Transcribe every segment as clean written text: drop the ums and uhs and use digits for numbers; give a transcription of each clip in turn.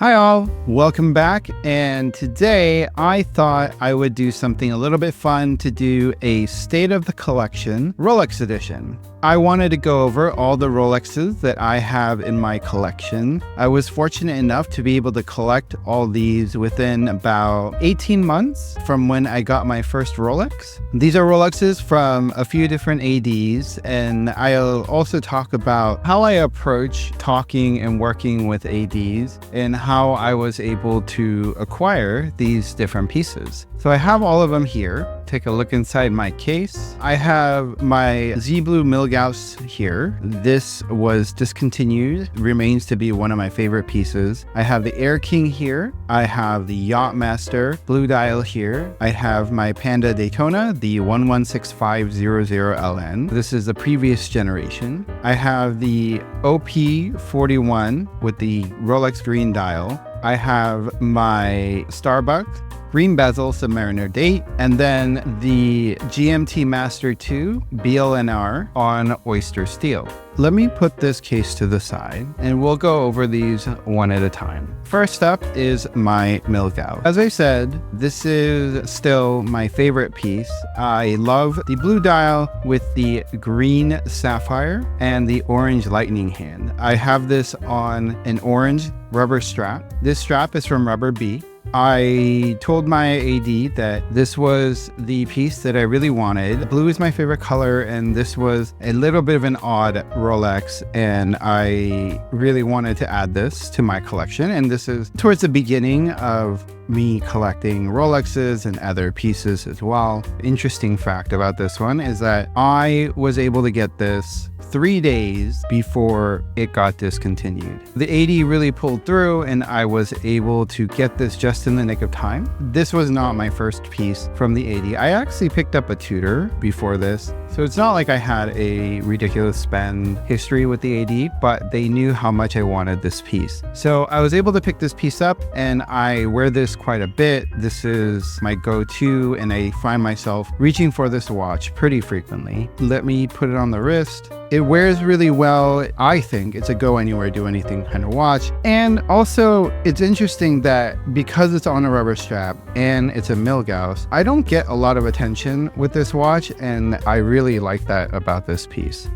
Hi all, welcome back, and today I thought I would do something a little bit fun to do a State of the Collection Rolex Edition. I wanted to go over all the Rolexes that I have in my collection. I was fortunate enough to be able to collect all these within about 18 months from when I got my first Rolex. These are Rolexes from a few different ADs, and I'll also talk about how I approach talking and working with ADs and how I was able to acquire these different pieces. So I have all of them here. Take a look inside my case. I have my Z Blue Milgauss here. This was discontinued, remains to be one of my favorite pieces. I have the Air King here. I have the Yacht Master blue dial here. I have my Panda Daytona, the 116500LN. This is the previous generation. I have the OP41 with the Rolex green dial. I have my Starbuck green bezel submariner date, and then the GMT Master 2 BLNR on Oyster steel. Let me put this case to the side and we'll go over these one at a time. First up is my Milkout. As I said, this is still my favorite piece. I love the blue dial with the green sapphire and the orange lightning hand. I have this on an orange rubber strap. This strap is from Rubber B. I told my AD that this was the piece that I really wanted. Blue is my favorite color, and this was a little bit of an odd Rolex, and I really wanted to add this to my collection. And this is towards the beginning of me collecting Rolexes and other pieces as well. Interesting fact about this one is that I was able to get this 3 days before it got discontinued. The AD really pulled through and I was able to get this just in the nick of time. This was not my first piece from the AD. I actually picked up a Tudor before this, so it's not like I had a ridiculous spend history with the AD, but they knew how much I wanted this piece. So I was able to pick this piece up and I wear this quite a bit. This is my go-to and I find myself reaching for this watch pretty frequently. Let me put it on the wrist. It wears really well. I think it's a go anywhere, do anything kind of watch. And also it's interesting that because it's on a rubber strap and it's a Milgauss, I don't get a lot of attention with this watch, and I really like that about this piece.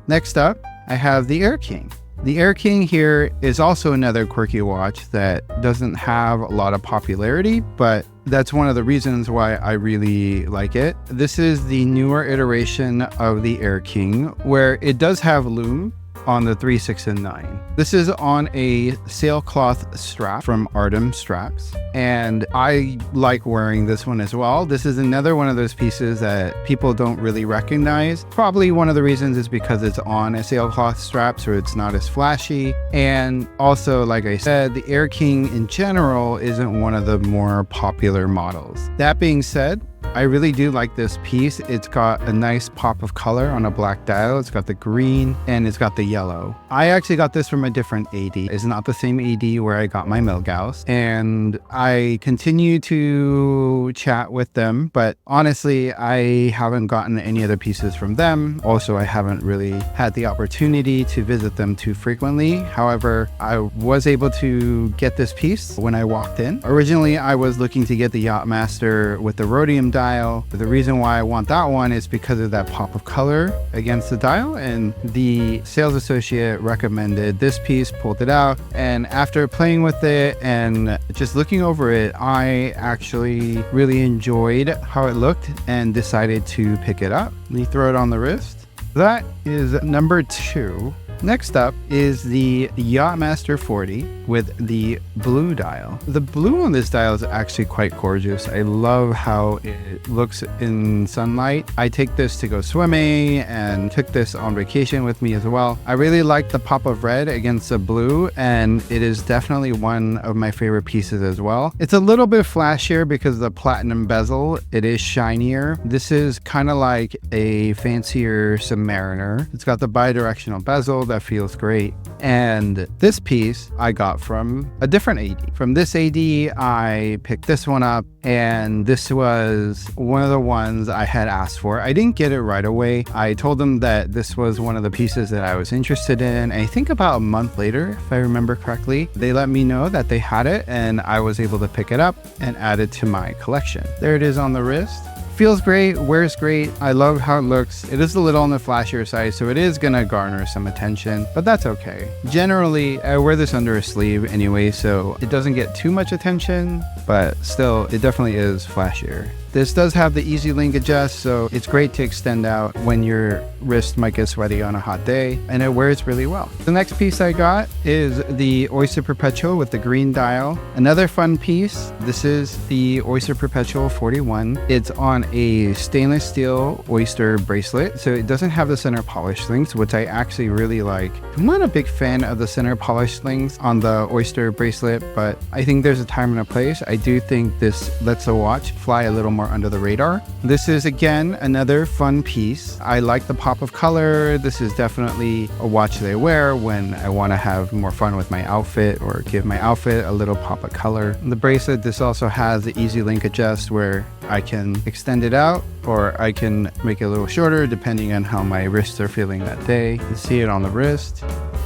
Next up, I have the Air King. The Air King here is also another quirky watch that doesn't have a lot of popularity, but that's one of the reasons why I really like it. This is the newer iteration of the Air King, where it does have lume on the 3, 6, and 9. This is on a sailcloth strap from Artem Straps, and I like wearing this one as well. This is another one of those pieces that people don't really recognize. Probably one of the reasons is because it's on a sailcloth strap, so it's not as flashy. And also, like I said, the Air King in general isn't one of the more popular models. That being said, I really do like this piece. It's got a nice pop of color on a black dial. It's got the green and it's got the yellow. I actually got this from a different AD. It's not the same AD where I got my Milgauss, and I continue to chat with them, but honestly, I haven't gotten any other pieces from them. Also, I haven't really had the opportunity to visit them too frequently. However, I was able to get this piece when I walked in. Originally, I was looking to get the Yacht Master with the rhodium dial. The reason why I want that one is because of that pop of color against the dial, and the sales associate recommended this piece, pulled it out, and after playing with it and just looking over it, I actually really enjoyed how it looked and decided to pick it up. Let me throw it on the wrist. That is number 2. Next up is the Yacht Master 40 with the blue dial. The blue on this dial is actually quite gorgeous. I love how it looks in sunlight. I take this to go swimming and took this on vacation with me as well. I really like the pop of red against the blue, and it is definitely one of my favorite pieces as well. It's a little bit flashier because of the platinum bezel. It is shinier. This is kind of like a fancier submariner. It's got the bi-directional bezel that feels great. And this piece I got from a different AD. From this AD, I picked this one up, and this was one of the ones I had asked for. I didn't get it right away. I told them that this was one of the pieces that I was interested in. And I think about a month later, if I remember correctly, they let me know that they had it, and I was able to pick it up and add it to my collection. There it is on the wrist. Feels great, wears great. I love how it looks. It is a little on the flashier side, so it is gonna garner some attention, but that's okay. Generally, I wear this under a sleeve anyway, so it doesn't get too much attention, but still, it definitely is flashier. This does have the easy link adjust, so it's great to extend out when your wrist might get sweaty on a hot day, and it wears really well. The next piece I got is the Oyster Perpetual with the green dial. Another fun piece. This is the Oyster Perpetual 41. It's on a stainless steel oyster bracelet, so it doesn't have the center polish links, which I actually really like. I'm not a big fan of the center polish links on the oyster bracelet, but I think there's a time and a place. I do think this lets the watch fly a little more under the radar. This is again another fun piece. I like the pop of color. This is definitely a watch that I wear when I want to have more fun with my outfit or give my outfit a little pop of color. The bracelet, this also has the easy link adjust where I can extend it out or I can make it a little shorter depending on how my wrists are feeling that day. You can see it on the wrist.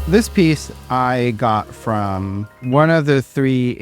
This piece I got from one of the 3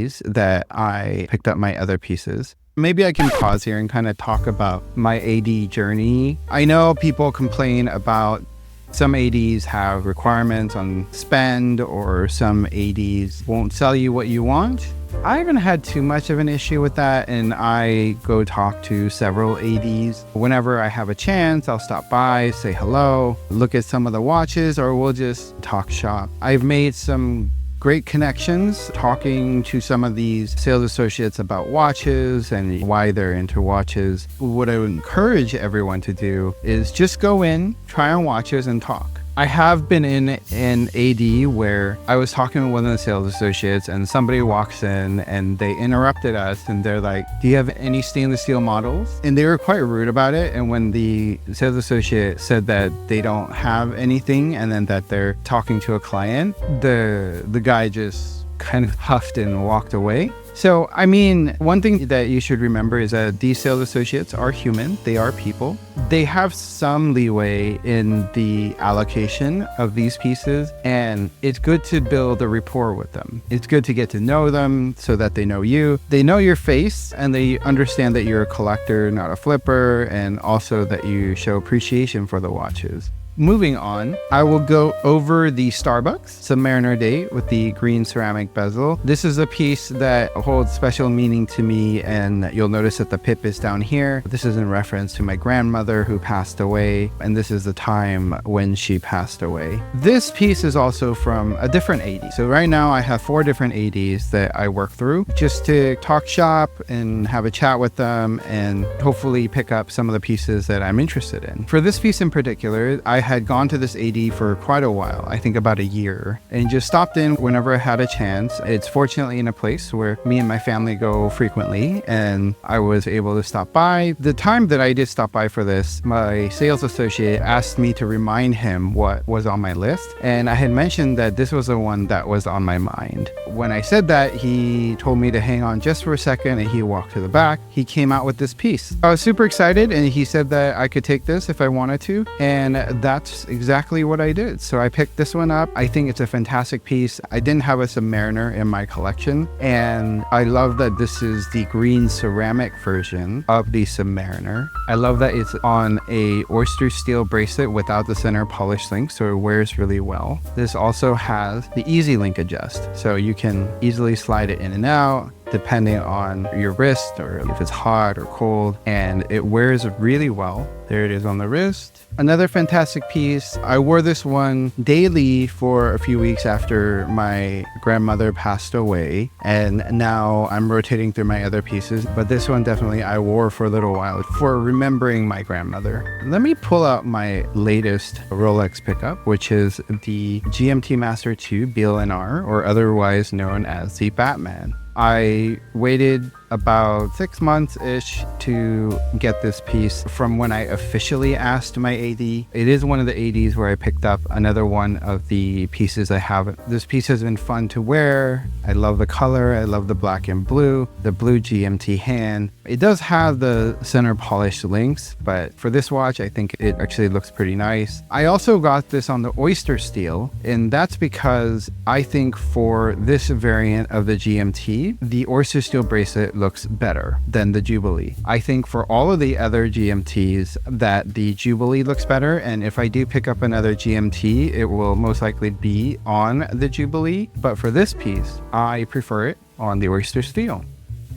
ADs that I picked up my other pieces. Maybe I can pause here and kind of talk about my AD journey. I know people complain about some ADs have requirements on spend, or some ADs won't sell you what you want. I haven't had too much of an issue with that, and I go talk to several ADs. Whenever I have a chance, I'll stop by, say hello, look at some of the watches, or we'll just talk shop. I've made some great connections talking to some of these sales associates about watches and why they're into watches. What I would encourage everyone to do is just go in, try on watches, and talk. I have been in an AD where I was talking with one of the sales associates and somebody walks in and they interrupted us and they're like, "Do you have any stainless steel models?" And they were quite rude about it. And when the sales associate said that they don't have anything and then that they're talking to a client, the guy just kind of huffed and walked away. So, I mean, one thing that you should remember is that these sales associates are human. They are people. They have some leeway in the allocation of these pieces, and it's good to build a rapport with them. It's good to get to know them so that they know you. They know your face, and they understand that you're a collector, not a flipper, and also that you show appreciation for the watches. Moving on, I will go over the Starbucks Submariner date with the green ceramic bezel. This is a piece that holds special meaning to me, and you'll notice that the pip is down here. This is in reference to my grandmother who passed away, and this is the time when she passed away. This piece is also from a different AD. So right now I have 4 different ADs that I work through just to talk shop and have a chat with them and hopefully pick up some of the pieces that I'm interested in. For this piece in particular, I had gone to this AD for quite a while, I think about a year, and just stopped in whenever I had a chance. It's fortunately in a place where me and my family go frequently, and I was able to stop by. The time that I did stop by for this, my sales associate asked me to remind him what was on my list, and I had mentioned that this was the one that was on my mind. When I said that, he told me to hang on just for a second, and he walked to the back. He came out with this piece. I was super excited, and he said that I could take this if I wanted to, and that's exactly what I did. So I picked this one up. I think it's a fantastic piece. I didn't have a Submariner in my collection, and I love that this is the green ceramic version of the Submariner. I love that it's on a oyster steel bracelet without the center polish link, so it wears really well. This also has the easy link adjust, so you can easily slide it in and out depending on your wrist or if it's hot or cold, and it wears really well. There it is on the wrist. Another fantastic piece. I wore this one daily for a few weeks after my grandmother passed away, and now I'm rotating through my other pieces, but this one definitely I wore for a little while for remembering my grandmother. Let me pull out my latest Rolex pickup, which is the GMT Master 2 BLNR, or otherwise known as the Batman. I waited about 6 months-ish to get this piece from when I officially asked my AD. It is one of the ADs where I picked up another one of the pieces I have. This piece has been fun to wear. I love the color. I love the black and blue, the blue GMT hand. It does have the center polished links, but for this watch, I think it actually looks pretty nice. I also got this on the Oyster steel, and that's because I think for this variant of the GMT, the Oyster steel bracelet looks better than the Jubilee. I think for all of the other GMTs that the Jubilee looks better, and if I do pick up another GMT, it will most likely be on the Jubilee, but for this piece, I prefer it on the Oyster steel.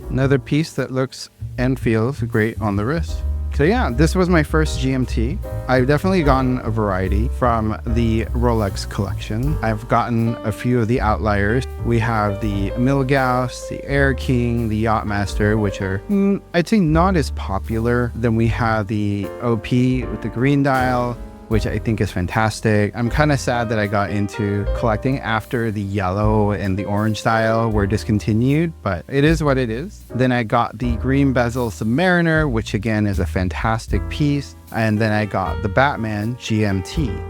Another piece that looks and feels great on the wrist. So yeah, this was my first GMT. I've definitely gotten a variety from the Rolex collection. I've gotten a few of the outliers. We have the Milgauss, the Air King, the Yacht Master, which are, I'd say, not as popular. Then we have the OP with the green dial, which I think is fantastic. I'm kind of sad that I got into collecting after the yellow and the orange dial were discontinued, but it is what it is. Then I got the green bezel Submariner, which again is a fantastic piece. And then I got the Batman GMT.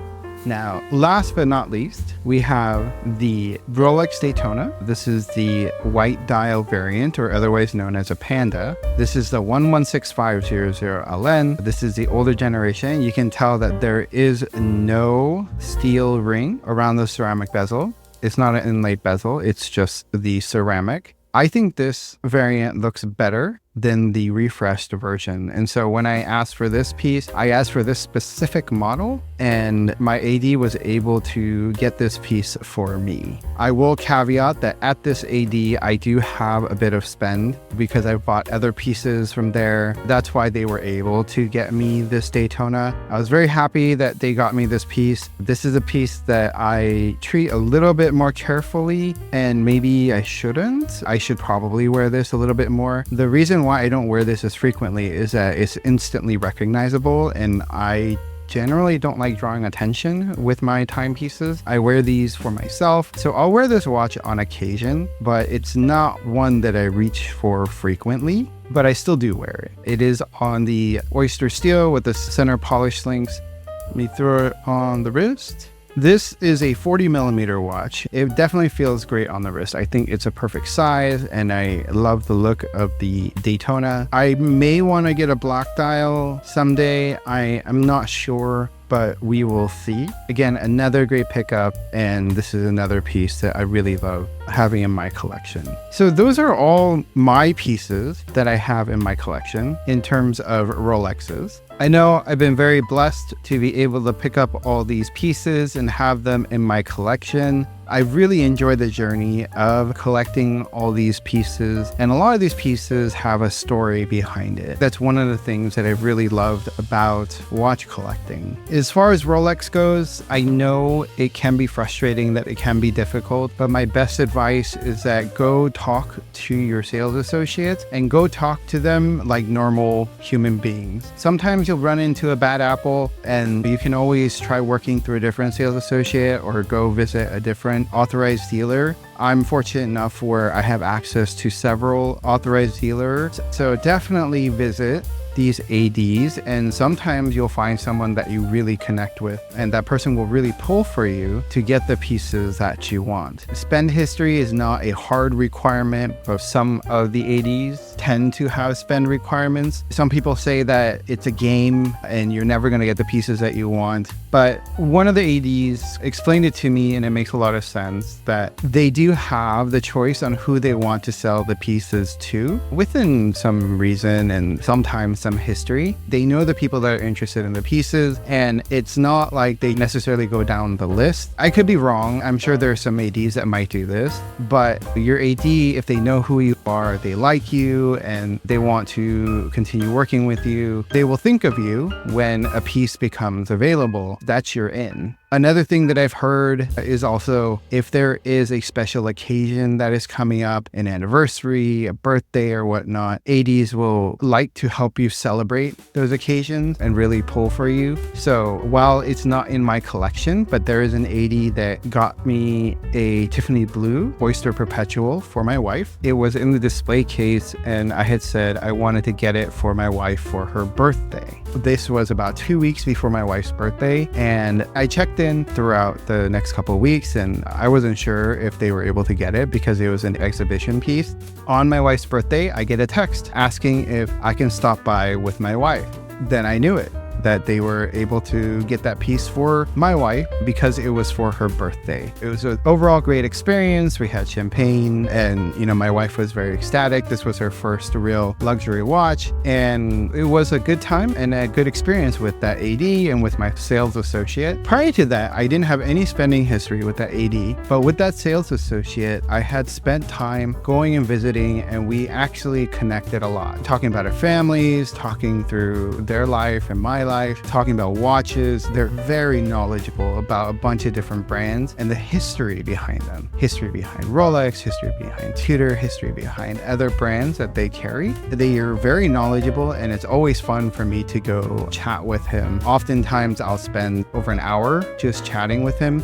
Now, last but not least, we have the Rolex Daytona. This is the white dial variant, or otherwise known as a Panda. This is the 116500LN. This is the older generation. You can tell that there is no steel ring around the ceramic bezel. It's not an inlaid bezel, it's just the ceramic. I think this variant looks better than the refreshed version. And so when I asked for this piece, I asked for this specific model, and my AD was able to get this piece for me. I will caveat that at this AD, I do have a bit of spend because I bought other pieces from there. That's why they were able to get me this Daytona. I was very happy that they got me this piece. This is a piece that I treat a little bit more carefully, and maybe I shouldn't. I should probably wear this a little bit more. The reason why I don't wear this as frequently is that it's instantly recognizable, and I generally don't like drawing attention with my timepieces. I wear these for myself, so I'll wear this watch on occasion, but it's not one that I reach for frequently, but I still do wear it. It is on the Oyster steel with the center polished links. Let me throw it on the wrist. This is a 40mm watch. It definitely feels great on the wrist. I think it's a perfect size, and I love the look of the Daytona. I may want to get a black dial someday. I am not sure, but we will see. Again, another great pickup, and this is another piece that I really love having in my collection. So those are all my pieces that I have in my collection in terms of Rolexes. I know I've been very blessed to be able to pick up all these pieces and have them in my collection. I really enjoy the journey of collecting all these pieces, and a lot of these pieces have a story behind it. That's one of the things that I've really loved about watch collecting. As far as Rolex goes, I know it can be frustrating, that it can be difficult, but my best advice is that go talk to your sales associates and go talk to them like normal human beings. Sometimes you'll run into a bad apple, and you can always try working through a different sales associate or go visit a different authorized dealer. I'm fortunate enough where I have access to several authorized dealers, so definitely visit these ADs, and sometimes you'll find someone that you really connect with, and that person will really pull for you to get the pieces that you want. Spend history is not a hard requirement, but some of the ADs tend to have spend requirements. Some people say that it's a game and you're never going to get the pieces that you want, but one of the ADs explained it to me, and it makes a lot of sense, that they do have the choice on who they want to sell the pieces to within some reason and sometimes some history. They know the people that are interested in the pieces, and it's not like they necessarily go down the list. I could be wrong. I'm sure there are some ADs that might do this, but your AD, if they know who you are, they like you, and they want to continue working with you, they will think of you when a piece becomes available. That's your in. Another thing that I've heard is also if there is a special occasion that is coming up, an anniversary, a birthday or whatnot, ADs will like to help you celebrate those occasions and really pull for you. So while it's not in my collection, but there is an AD that got me a Tiffany blue Oyster Perpetual for my wife. It was in the display case and I had said I wanted to get it for my wife for her birthday. This was about 2 weeks before my wife's birthday, and I checked in throughout the next couple of weeks and I wasn't sure if they were able to get it because it was an exhibition piece. On my wife's birthday, I get a text asking if I can stop by with my wife. Then I knew it, that they were able to get that piece for my wife because it was for her birthday. It was an overall great experience. We had champagne and, my wife was very ecstatic. This was her first real luxury watch, and it was a good time and a good experience with that AD and with my sales associate. Prior to that, I didn't have any spending history with that AD, but with that sales associate, I had spent time going and visiting, and we actually connected a lot, talking about our families, talking through their life and my life, talking about watches. They're very knowledgeable about a bunch of different brands and the history behind them. History behind Rolex, history behind Tudor, history behind other brands that they carry. They are very knowledgeable, and it's always fun for me to go chat with him. Oftentimes I'll spend over an hour just chatting with him.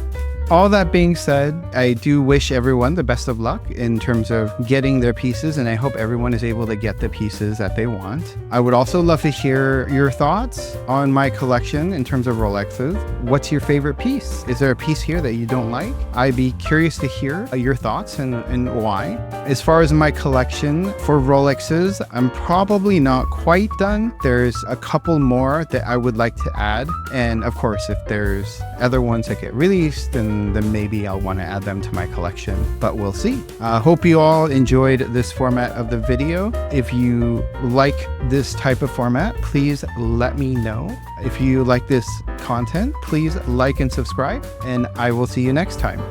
All that being said, I do wish everyone the best of luck in terms of getting their pieces, and I hope everyone is able to get the pieces that they want. I would also love to hear your thoughts on my collection in terms of Rolexes. What's your favorite piece? Is there a piece here that you don't like? I'd be curious to hear your thoughts and why. As far as my collection for Rolexes, I'm probably not quite done. There's a couple more that I would like to add. And of course, if there's other ones that get released, then maybe I'll want to add them to my collection, but we'll see. Hope you all enjoyed this format of the video. If you like this type of format, please let me know. If you like this content, please like and subscribe, and I will see you next time.